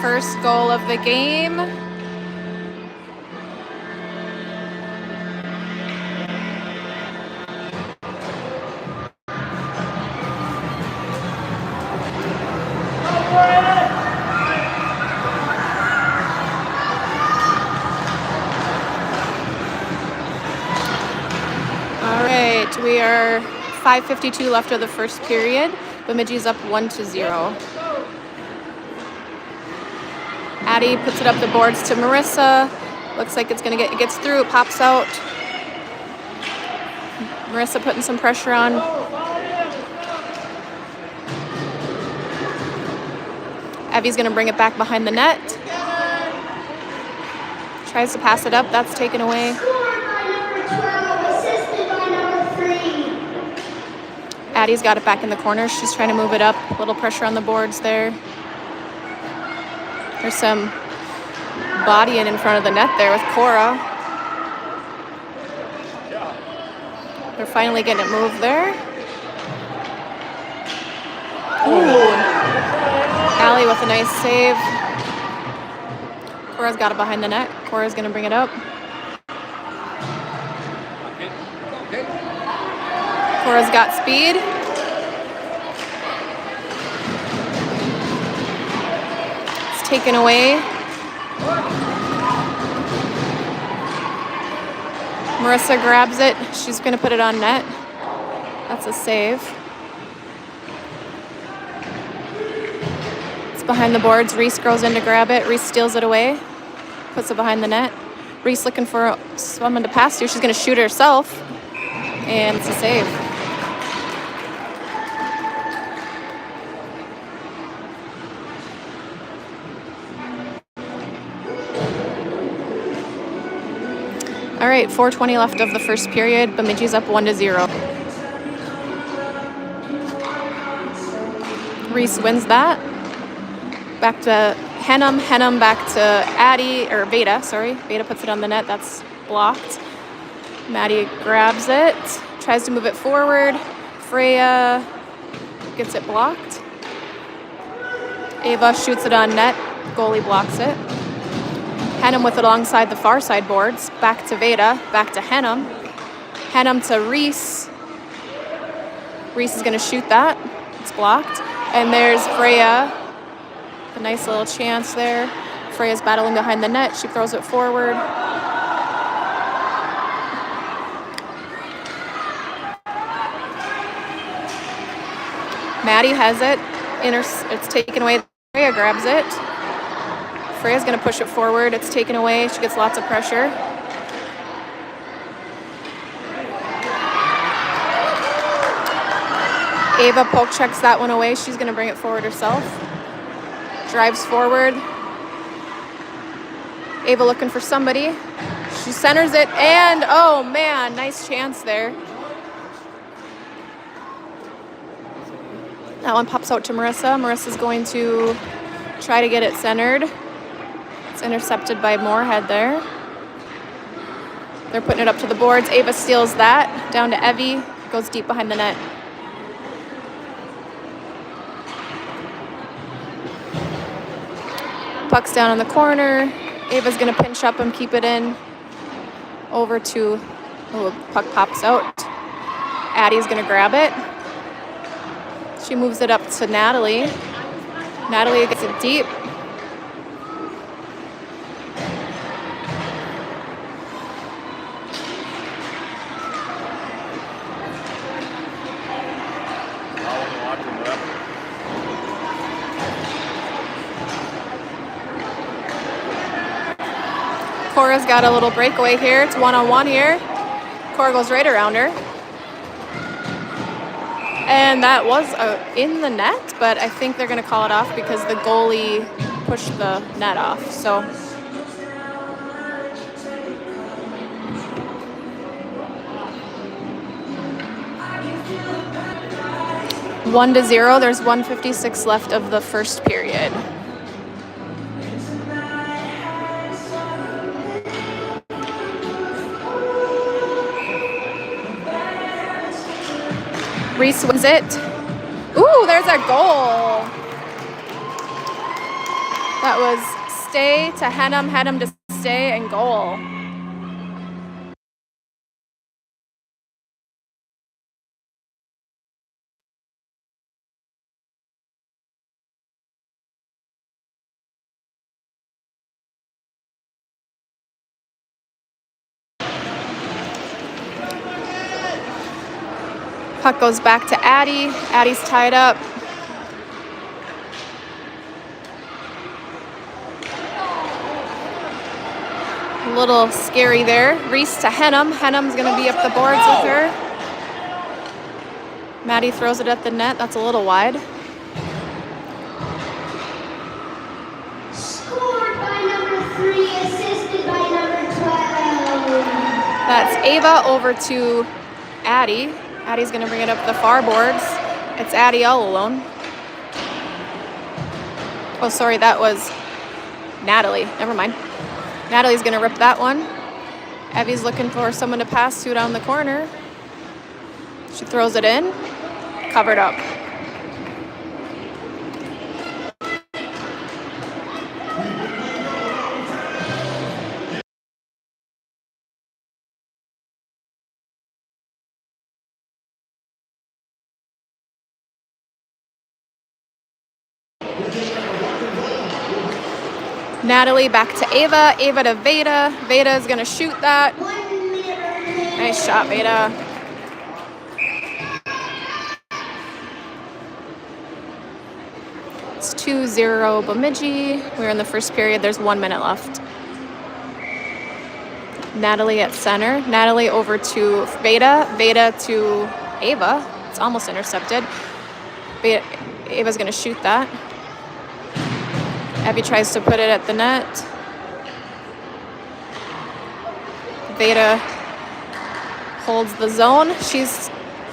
First goal of the game. All right, we are 5:52 left of the first period. Bemidji's up 1-0. Addie puts it up the boards to Marissa. Looks like it gets through, it pops out. Marissa putting some pressure on. Evie's gonna bring it back behind the net. Tries to pass it up, that's taken away. Addie's got it back in the corner. She's trying to move it up. A little pressure on the boards there. There's some bodying in front of the net there with Cora. They're finally getting it moved there. Ooh. Allie with a nice save. Cora's got it behind the net. Cora's going to bring it up. Cora's got speed. It's taken away. Marissa grabs it. She's going to put it on net. That's a save. It's behind the boards. Reese goes in to grab it. Reese steals it away. Puts it behind the net. Reese looking for someone to pass to. She's going to shoot herself. And it's a save. All right, 4:20 left of the first period. Bemidji's up 1-0. Reese wins that. Back to Henham. Henham back to Addie, or Veda, sorry. Veda puts it on the net. That's blocked. Maddie grabs it. Tries to move it forward. Freya gets it blocked. Ava shoots it on net. Goalie blocks it. Henham with it alongside the far side boards. Back to Veda. Back to Henham. Henham to Reese. Reese is going to shoot that. It's blocked. And there's Freya. A nice little chance there. Freya's battling behind the net. She throws it forward. Maddie has it. It's taken away. Freya grabs it. Freya's going to push it forward. It's taken away. She gets lots of pressure. Ava poke checks that one away. She's going to bring it forward herself. Drives forward. Ava looking for somebody. She centers it, and oh man, nice chance there. That one pops out to Marissa. Marissa's going to try to get it centered. It's intercepted by Moorhead there. They're putting it up to the boards. Ava steals that. Down to Evie. Goes deep behind the net. Puck's down in the corner. Ava's going to pinch up and keep it in. Over to... Oh, puck pops out. Addie's going to grab it. She moves it up to Natalie. Natalie gets it deep. Cora's got a little breakaway here. It's one-on-one here. Cora goes right around her. And that was in the net, but I think they're going to call it off because the goalie pushed the net off. So 1-0. There's 1:56 left of the first period. Reese wins it. Ooh, there's a goal. That was stay to Henham, Henham to stay, and goal. Puck goes back to Addie. Addie's tied up. A little scary there. Reese to Henham. Henham's going to be up the boards with her. Maddie throws it at the net. That's a little wide. Scored by number 3, assisted by number 12. That's Ava over to Addie. Addie's going to bring it up the far boards. It's Addie all alone. Oh, sorry, that was Natalie. Never mind. Natalie's going to rip that one. Evie's looking for someone to pass to down the corner. She throws it in. Covered up. Natalie back to Ava. Ava to Veda. Veda is going to shoot that. Nice shot, Veda. It's 2-0 Bemidji. We're in the first period. There's 1 minute left. Natalie at center. Natalie over to Veda. Veda to Ava. It's almost intercepted. Ava's going to shoot that. Abby tries to put it at the net. Veda holds the zone. She's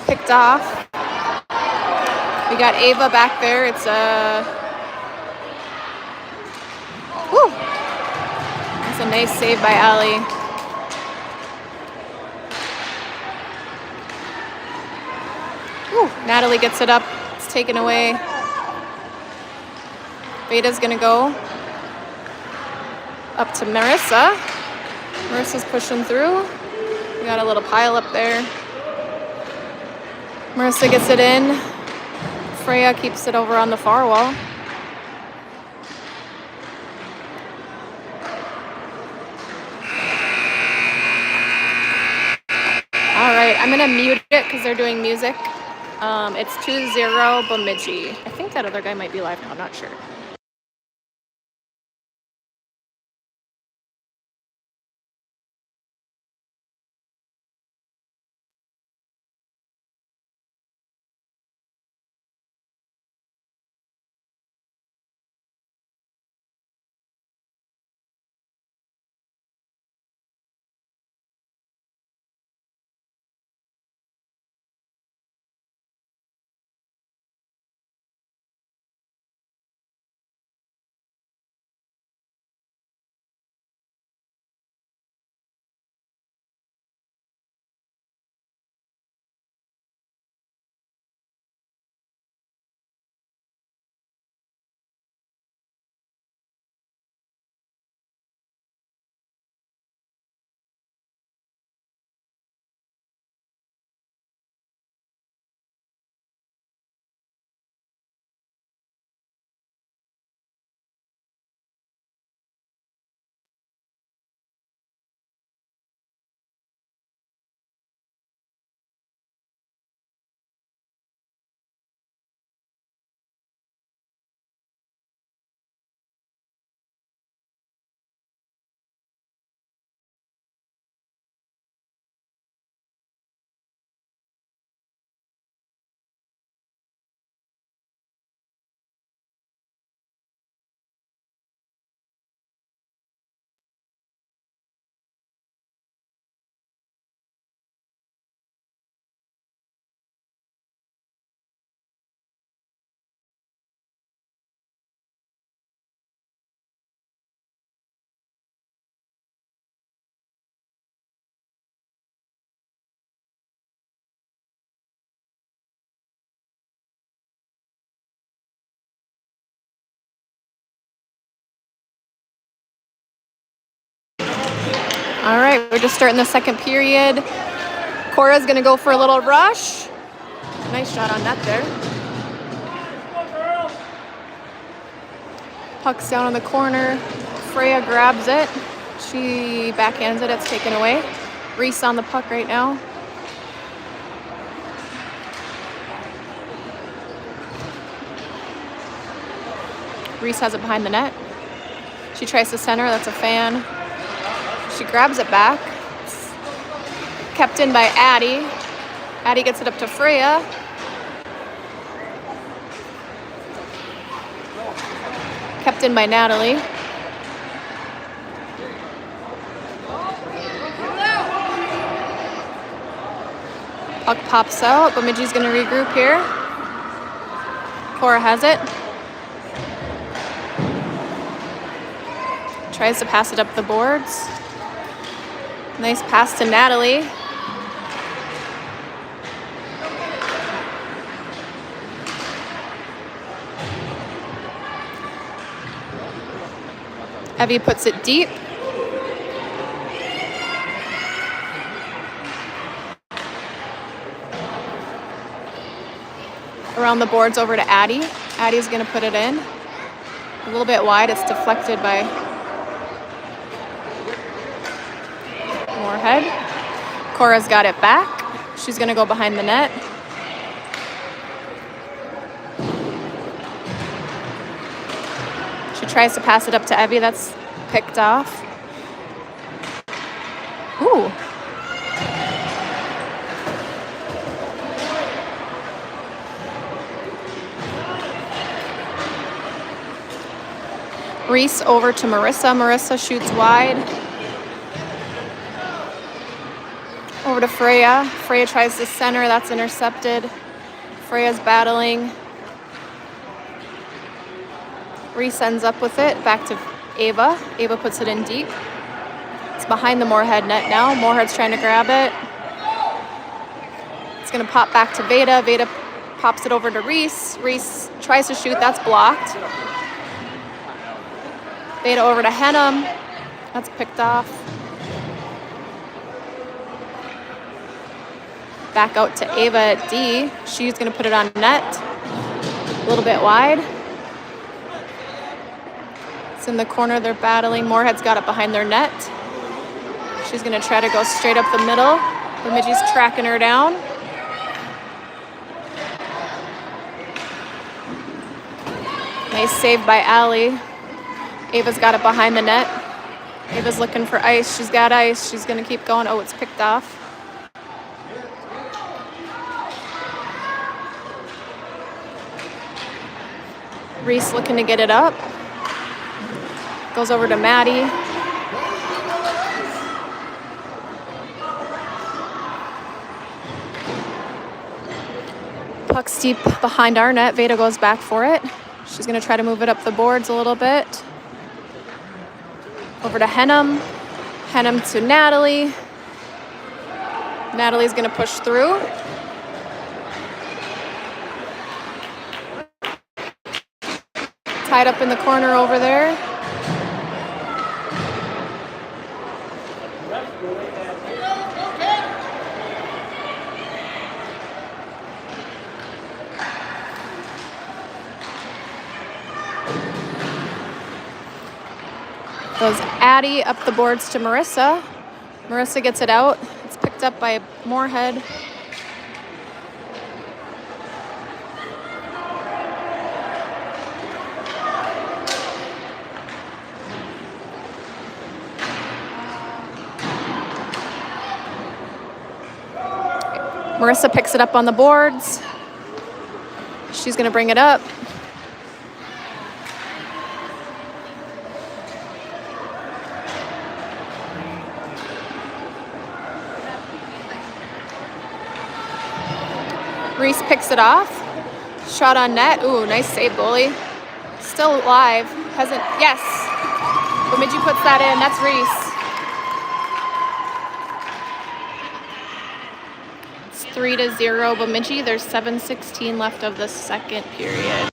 picked off. We got Ava back there. It's a... Woo! That's a nice save by Allie. Woo! Natalie gets it up. It's taken away. Veda's gonna go up to Marissa. Marissa's pushing through. We got a little pile up there. Marissa gets it in. Freya keeps it over on the far wall. All right, I'm gonna mute it because they're doing music. It's 2-0 Bemidji. I think that other guy might be live now, I'm not sure. All right, we're just starting the second period. Cora's gonna go for a little rush. Nice shot on net there. Puck's down in the corner. Freya grabs it. She backhands it, it's taken away. Reese on the puck right now. Reese has it behind the net. She tries to center, that's a fan. She grabs it back. It's kept in by Addie. Addie gets it up to Freya. Kept in by Natalie. Puck pops out. Bemidji's going to regroup here. Cora has it. Tries to pass it up the boards. Nice pass to Natalie. Evie puts it deep. Around the boards over to Addie. Addie's going to put it in. A little bit wide. It's deflected by Moorhead. Cora's got it back. She's going to go behind the net. She tries to pass it up to Evie. That's picked off. Ooh. Reese over to Marissa. Marissa shoots wide. Over to Freya. Freya tries to center. That's intercepted. Freya's battling. Reese ends up with it. Back to Ava. Ava puts it in deep. It's behind the Moorhead net now. Moorhead's trying to grab it. It's going to pop back to Veda. Veda pops it over to Reese. Reese tries to shoot. That's blocked. Veda over to Henham. That's picked off. Back out to Ava at D. She's going to put it on net. A little bit wide. It's in the corner. They're battling. Moorhead's got it behind their net. She's going to try to go straight up the middle. Bemidji's tracking her down. Nice save by Allie. Ava's got it behind the net. Ava's looking for ice. She's got ice. She's going to keep going. Oh, it's picked off. Reese looking to get it up. Goes over to Maddie. Puck's deep behind our net. Veda goes back for it. She's going to try to move it up the boards a little bit. Over to Henham. Henham to Natalie. Natalie's going to push through. Tied up in the corner over there. Goes Addie up the boards to Marissa. Marissa gets it out. It's picked up by Moorhead. Marissa picks it up on the boards. She's going to bring it up. Reese picks it off. Shot on net. Ooh, nice save, goalie. Still alive. Hasn't. Yes. Bemidji puts that in. That's Reese. It's 3-0 Bemidji. There's 7:16 left of the second period.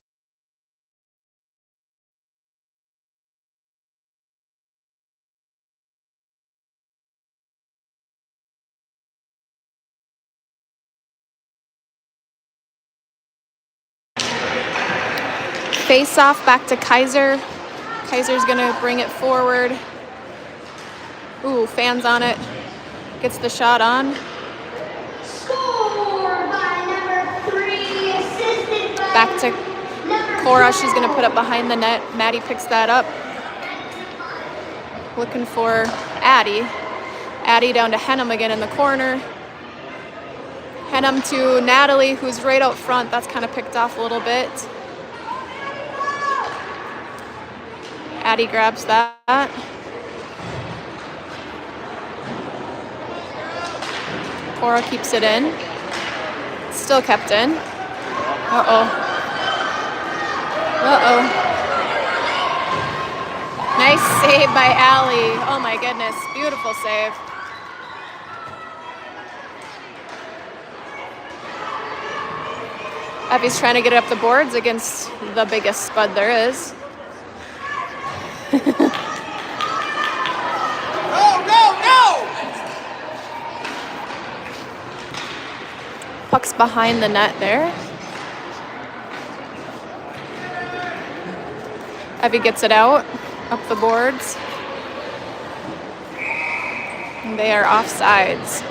Face off back to Kaiser. Kaiser's gonna bring it forward. Ooh, fans on it. Gets the shot on. Score by number 3, assisted by Back to number Cora. She's gonna put it behind the net. Maddie picks that up. Looking for Addie. Addie down to Henham again in the corner. Henham to Natalie, who's right out front. That's kind of picked off a little bit. Addie grabs that. Cora keeps it in. Still kept in. Uh-oh. Uh-oh. Nice save by Allie. Oh my goodness, beautiful save. Evie's trying to get it up the boards against the biggest spud there is. No! Puck's behind the net there. Evie gets it out, up the boards. And they are offsides.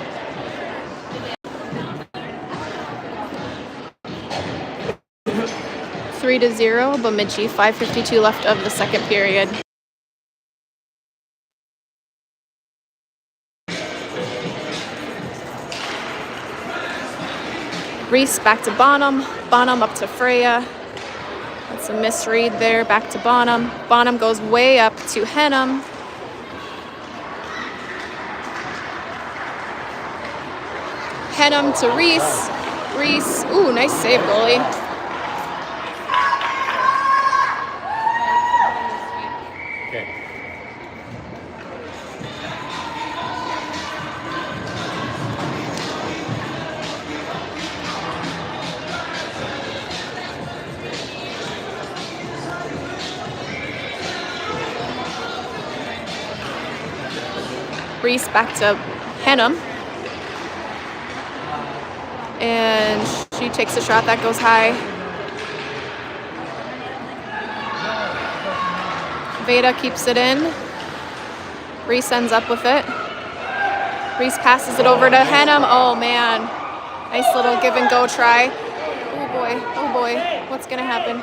Three to 0, Bemidji, 5:52 left of the second period. Reese back to Bonham. Bonham up to Freya. That's a misread there. Back to Bonham. Bonham goes way up to Henham. Henham to Reese. Reese. Ooh, nice save, goalie. Okay. Reese back to Henham. And she takes a shot that goes high. Veda keeps it in. Reese ends up with it. Reese passes it over to Henham. Oh man. Nice little give and go try. Oh boy, what's gonna happen?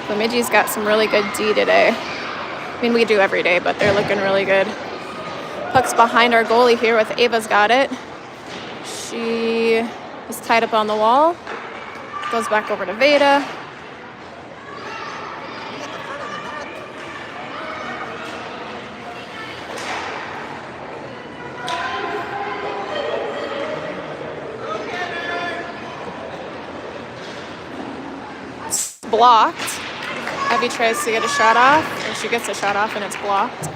Bemidji's got some really good D today. I mean, we do every day, but they're looking really good. Puck's behind our goalie here with Ava's got it. She is tied up on the wall. Goes back over to Veda. It's blocked. Evie tries to get a shot off, and she gets a shot off, and it's blocked. Go!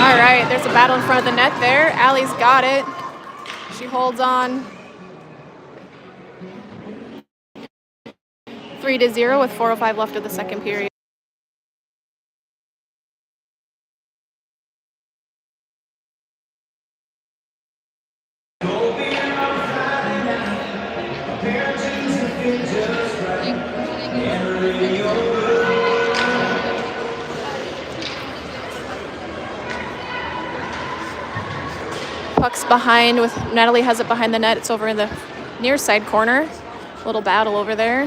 All right, there's a battle in front of the net there. Allie's got it. She holds on. 3 to 0 with 4:05 left of the second period. Puck's behind with Natalie has it behind the net. It's over in the near side corner. Little battle over there.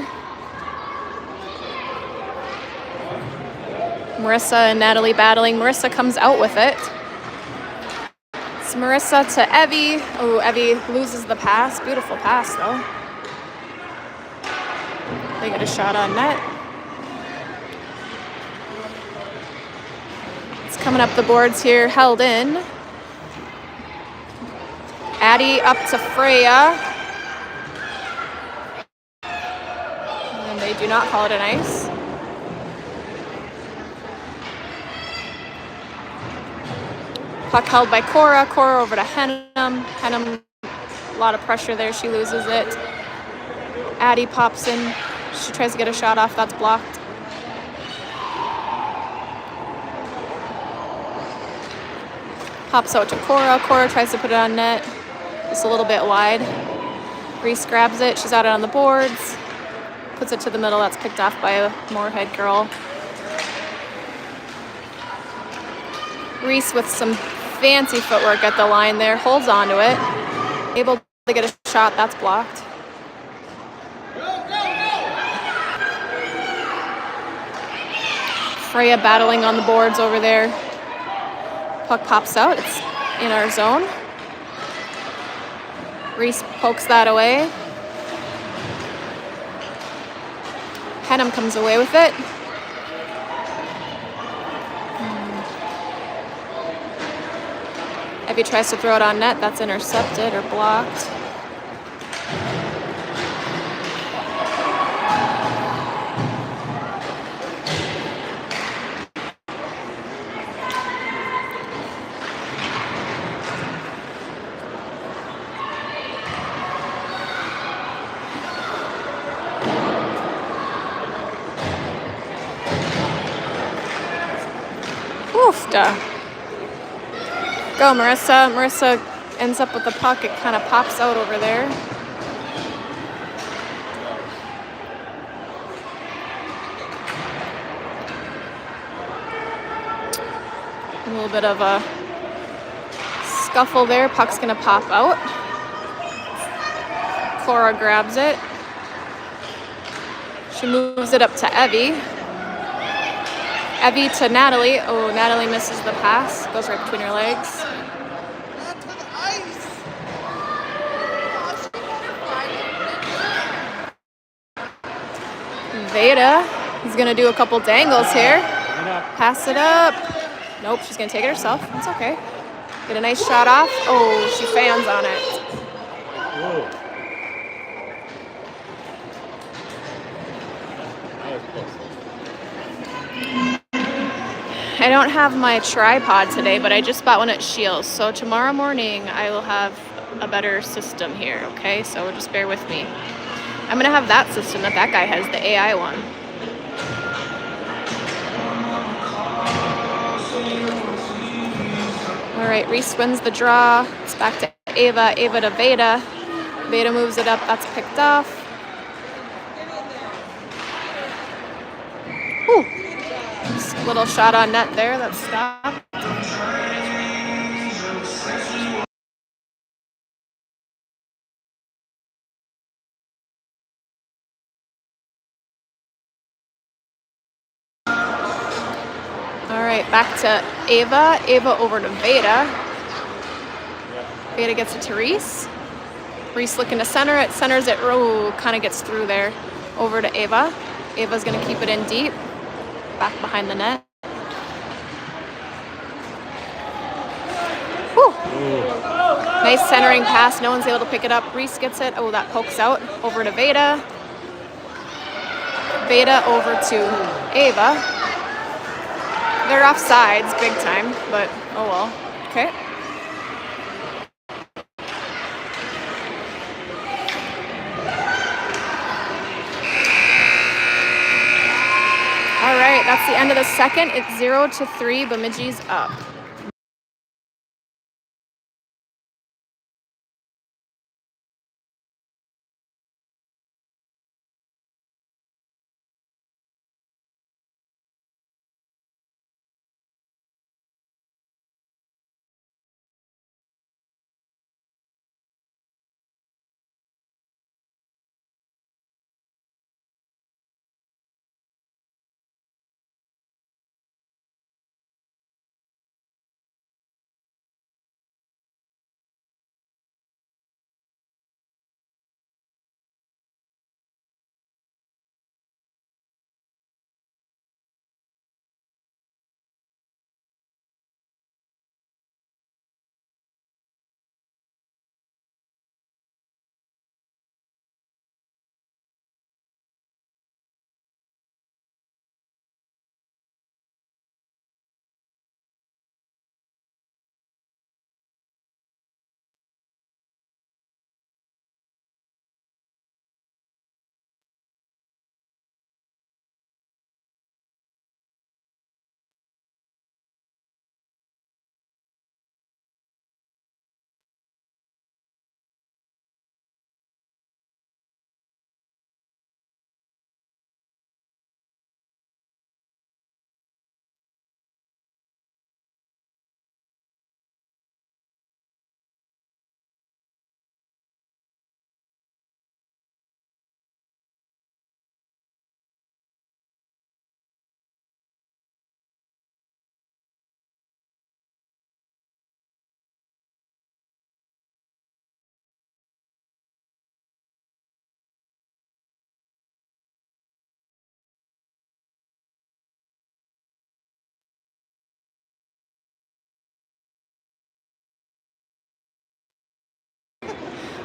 Marissa and Natalie battling. Marissa comes out with it. It's Marissa to Evie. Oh, Evie loses the pass. Beautiful pass though. They get a shot on net. It's coming up the boards here, held in. Addie up to Freya. And they do not call it an ice. Puck held by Cora. Cora over to Henham. Henham, a lot of pressure there. She loses it. Addie pops in. She tries to get a shot off. That's blocked. Pops out to Cora. Cora tries to put it on net. Just a little bit wide. Reese grabs it. She's out on the boards. Puts it to the middle. That's picked off by a Moorhead girl. Reese with some fancy footwork at the line there. Holds onto it. Able to get a shot. That's blocked. Freya battling on the boards over there. Puck pops out. It's in our zone. Reese pokes that away. Henham comes away with it. Evie tries to throw it on net. That's intercepted or blocked. Oofda. Go, Marissa. Marissa ends up with the puck. It kind of pops out over there. A little bit of a scuffle there. Puck's going to pop out. Cora grabs it. She moves it up to Evie. Evie to Natalie. Oh, Natalie misses the pass. Goes right between her legs. Veda is going to do a couple dangles here. Pass it up. Nope, she's going to take it herself. It's okay. Get a nice shot off. Oh, she fans on it. Whoa. I don't have my tripod today, but I just bought one at Shields. So tomorrow morning I will have a better system here, okay? So just bear with me. I'm going to have that system that guy has, the AI one. All right, Reese wins the draw. It's back to Ava. Ava to Veda. Veda moves it up. That's picked off. Ooh. Just a little shot on net there. That's stopped. All right, back to Ava. Ava over to Veda. Veda gets it to Reese. Reese looking to center it. Centers it. Oh, kind of gets through there. Over to Ava. Ava's going to keep it in deep. Back behind the net. Whew. Nice centering pass. No one's able to pick it up. Reese gets it. Oh, that pokes out. Over to Veda. Veda over to Ava. They're off sides big time, but oh well. Okay. All right, that's the end of the second. It's 0-3. Bemidji's up.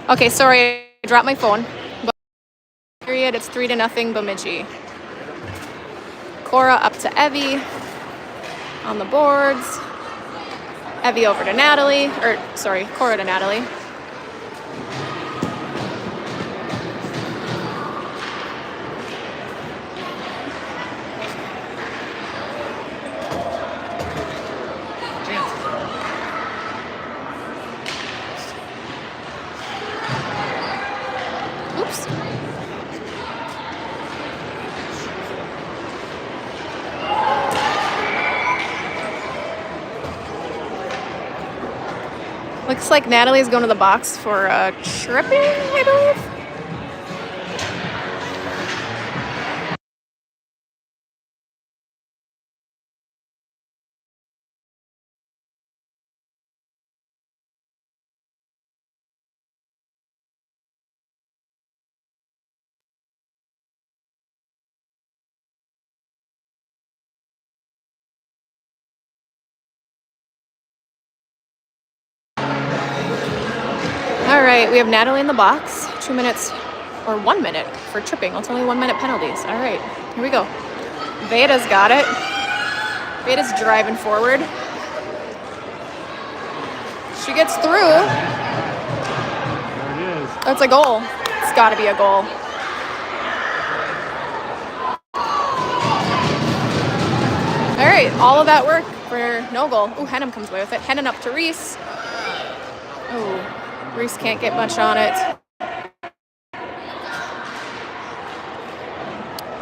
Okay, sorry, I dropped my phone. But period, it's 3-0 Bemidji. Cora up to Evie on the boards. Evie over to Natalie, Cora to Natalie. Oops. Looks like Natalie's going to the box for tripping, I believe. All right, we have Natalie in the box. 2 minutes or 1 minute for tripping. Well, it's only 1 minute penalties. All right, here we go. Veda's got it. Veda's driving forward. She gets through. There it is. Oh, it's a goal. It's got to be a goal. All right, all of that work for no goal. Ooh, Henham comes away with it. Henham up to Reese. Oh. Reese can't get much on it.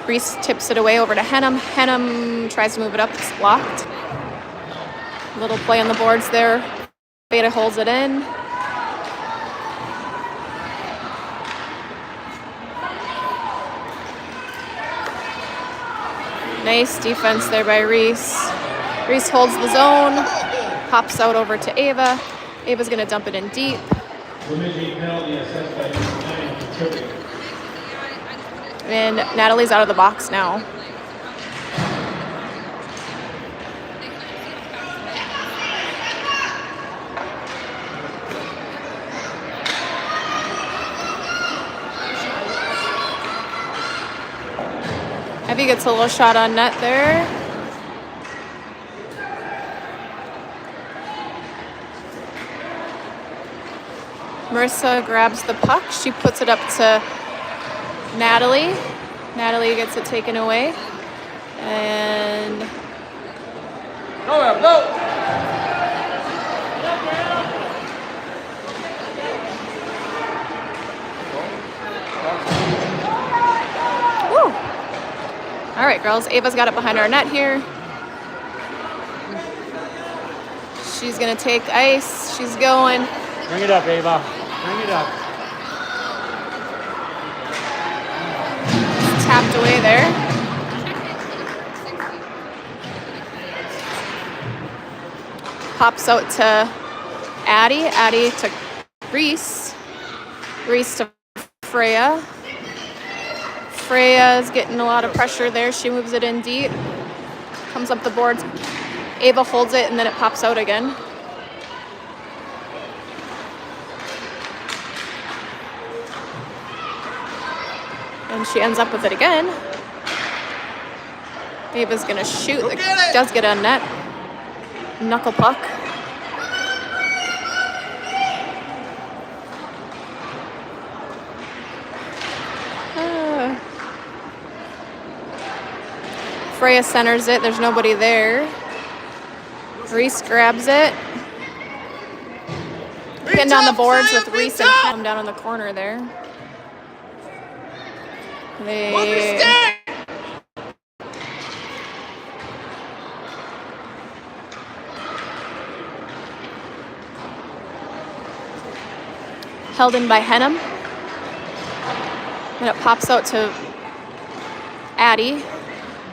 Reese tips it away over to Henham. Henham tries to move it up. It's blocked. Little play on the boards there. Veda holds it in. Nice defense there by Reese. Reese holds the zone. Pops out over to Ava. Ava's going to dump it in deep. And Natalie's out of the box now. Evie gets a little shot on net there. Marissa grabs the puck. She puts it up to Natalie. Natalie gets it taken away. And Go! woo! All right, girls. Ava's got it behind our net here. She's gonna take ice. She's going. Bring it up, Ava. Bring it up. Tapped away there. Pops out to Addie. Addie to Reese. Reese to Freya. Freya's getting a lot of pressure there. She moves it in deep. Comes up the boards. Ava holds it and then it pops out again. And she ends up with it again. Ava's gonna shoot. It does get a net. Knuckle puck. Freya centers it. There's nobody there. Reese grabs it. Pinned on the boards with Reese and Henham down in the corner there. They held in by Henham. And it pops out to Addie.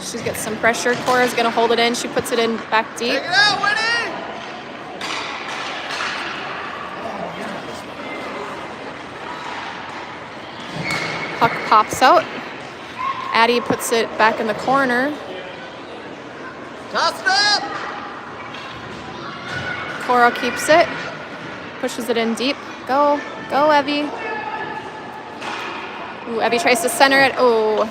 She's got some pressure. Cora's gonna hold it in. She puts it in back deep. Take it out, Winnie! Puck pops out. Addie puts it back in the corner. Toss it up! Cora keeps it. Pushes it in deep. Go, Evie. Ooh, Evie tries to center it. Oh.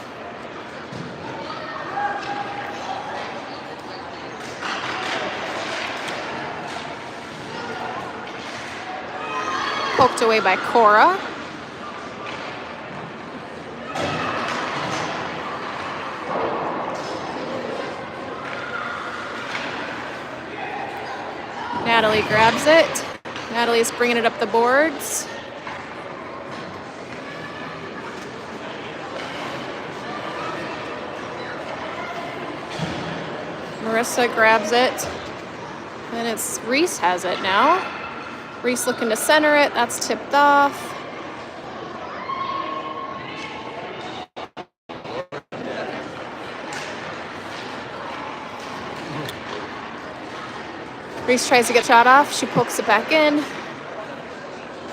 Poked away by Cora. Natalie grabs it. Natalie's bringing it up the boards. Marissa grabs it. And it's Reese has it now. Reese looking to center it. That's tipped off. Reese tries to get shot off. She pokes it back in.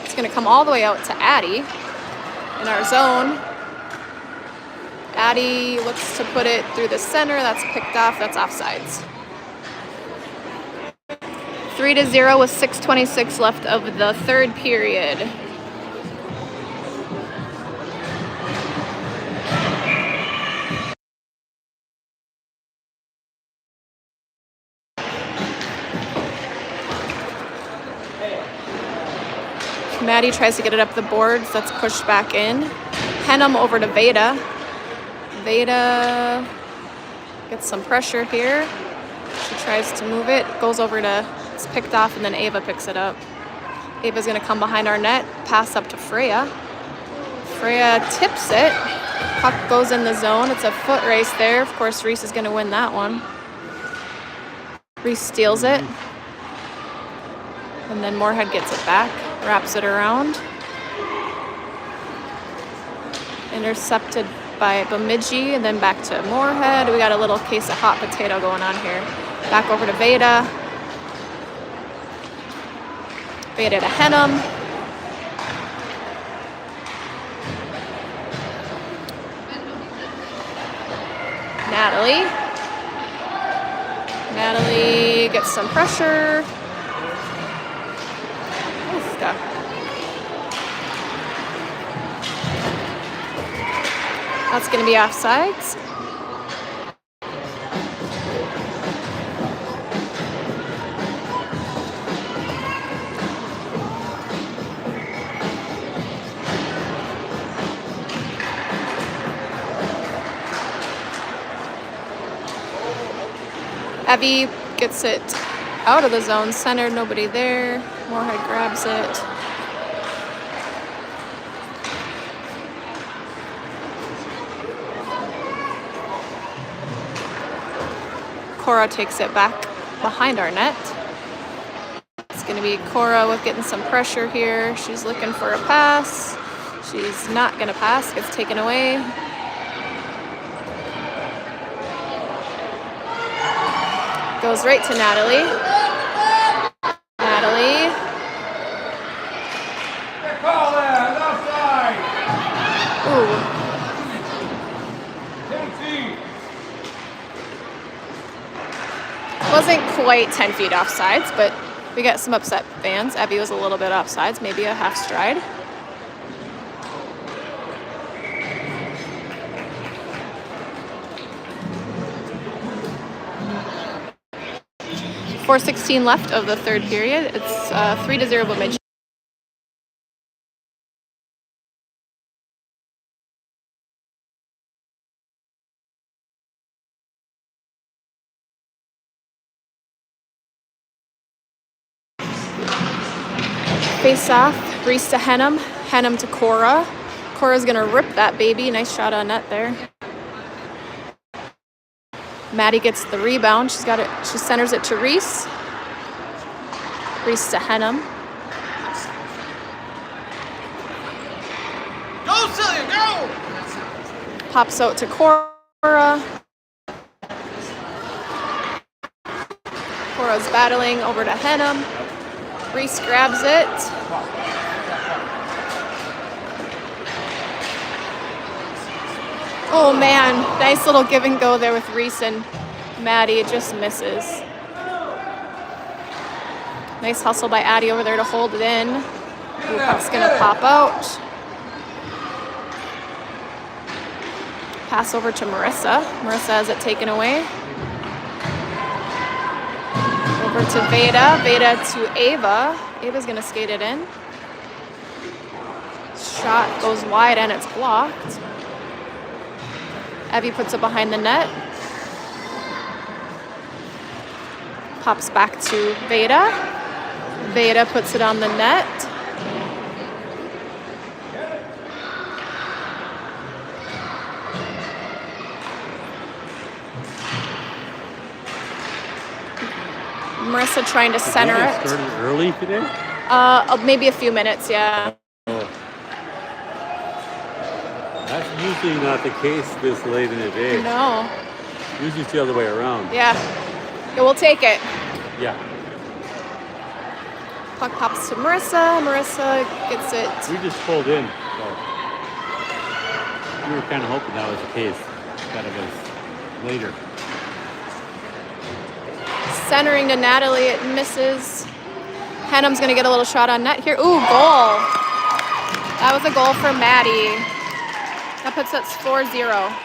It's going to come all the way out to Addie in our zone. Addie looks to put it through the center. That's picked off. That's offsides. 3-0 with 6:26 left of the third period. Maddie tries to get it up the boards. That's pushed back in. Henham over to Veda. Veda gets some pressure here. She tries to move it. Goes over to, it's picked off, and then Ava picks it up. Ava's going to come behind our net. Pass up to Freya. Freya tips it. Puck goes in the zone. It's a foot race there. Of course, Reese is going to win that one. Reese steals it. And then Moorhead gets it back. Wraps it around. Intercepted by Bemidji, and then back to Moorhead. We got a little case of hot potato going on here. Back over to Veda. Veda to Henham. Natalie. Natalie gets some pressure. That's going to be offsides. Evie gets it out of the zone, centered, nobody there. Moorhead grabs it. Cora takes it back behind our net. It's going to be Cora with getting some pressure here. She's looking for a pass. She's not going to pass. Gets taken away. Goes right to Natalie. Natalie. Call that offside. Ooh. 10 feet. Wasn't quite 10 feet offsides, but we got some upset fans. Abby was a little bit offsides, maybe a half stride. .416 left of the third period. It's 3-0 Bemidji. Face off, Reese to Henham, Henham to Cora. Cora's gonna rip that baby. Nice shot on net there. Maddie gets the rebound. She's got it. She centers it to Reese. Reese to Henham. Go, Celia, go! Pops out to Cora. Cora's battling over to Henham. Reese grabs it. Oh man, nice little give and go there with Reese and Maddie. It just misses. Nice hustle by Addie over there to hold it in. Ooh, puck's gonna pop out. Pass over to Marissa. Marissa has it taken away. Over to Veda. Veda to Ava. Ava's going to skate it in. Shot goes wide and it's blocked. Evie puts it behind the net. Pops back to Veda. Veda puts it on the net. Marissa trying to center it. Started early today? Maybe a few minutes, yeah. Oh. That's usually not the case this late in the day. No. Usually it's the other way around. Yeah. Yeah, we'll take it. Yeah. Puck pops to Marissa. Marissa gets it. We just pulled in. So we were kind of hoping that was the case. That it was later. Centering to Natalie, it misses. Henham's gonna get a little shot on net here. Ooh, goal. That was a goal for Maddie. That puts us 4-0.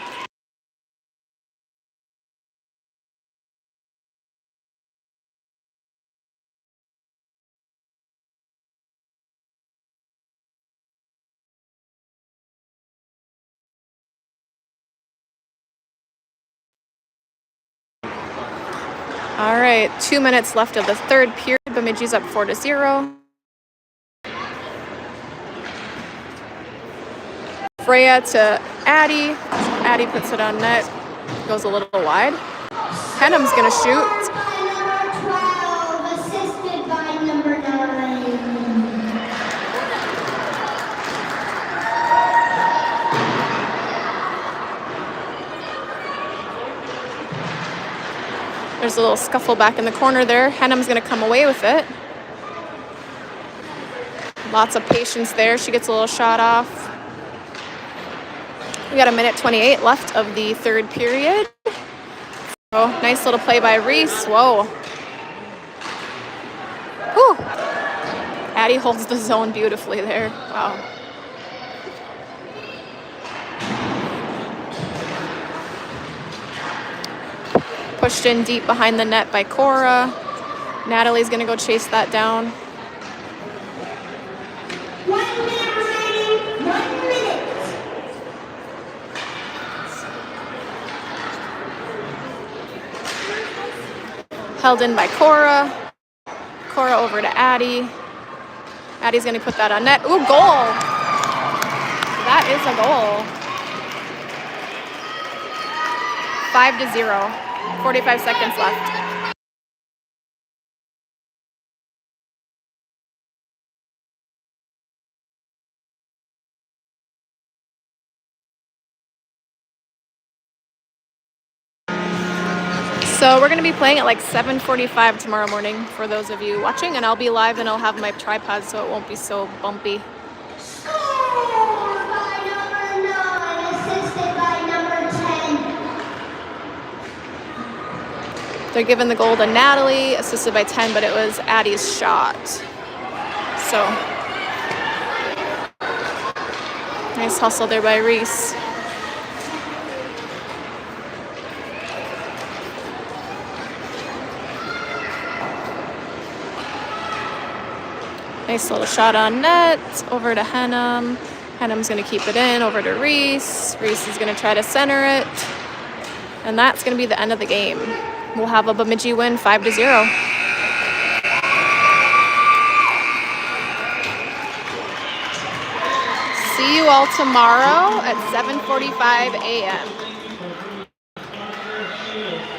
All right, 2 minutes left of the third period. Bemidji's up 4-0. Freya to Addie. Addie puts it on net. Goes a little wide. Henham's gonna shoot. By number 12, assisted by number 9. There's a little scuffle back in the corner there. Henham's gonna come away with it. Lots of patience there. She gets a little shot off. We got 1:28 left of the third period. Oh, nice little play by Reese. Whoa. Whew. Addie holds the zone beautifully there. Wow. Pushed in deep behind the net by Cora. Natalie's gonna go chase that down. 1 minute remaining. 1 minute. Held in by Cora. Cora over to Addie. Addie's gonna put that on net. Ooh, goal! That is a goal. 5-0. 45 seconds left. So we're going to be playing at like 7:45 tomorrow morning for those of you watching, and I'll be live and I'll have my tripod so it won't be so bumpy. Scored by number 9, assisted by number 10. They're giving the goal to Natalie, assisted by 10, but it was Addie's shot. So nice hustle there by Reese. Nice little shot on net, over to Henham. Henham's gonna keep it in, over to Reese. Reese is gonna try to center it. And that's gonna be the end of the game. We'll have a Bemidji win 5-0. See you all tomorrow at 7:45 a.m.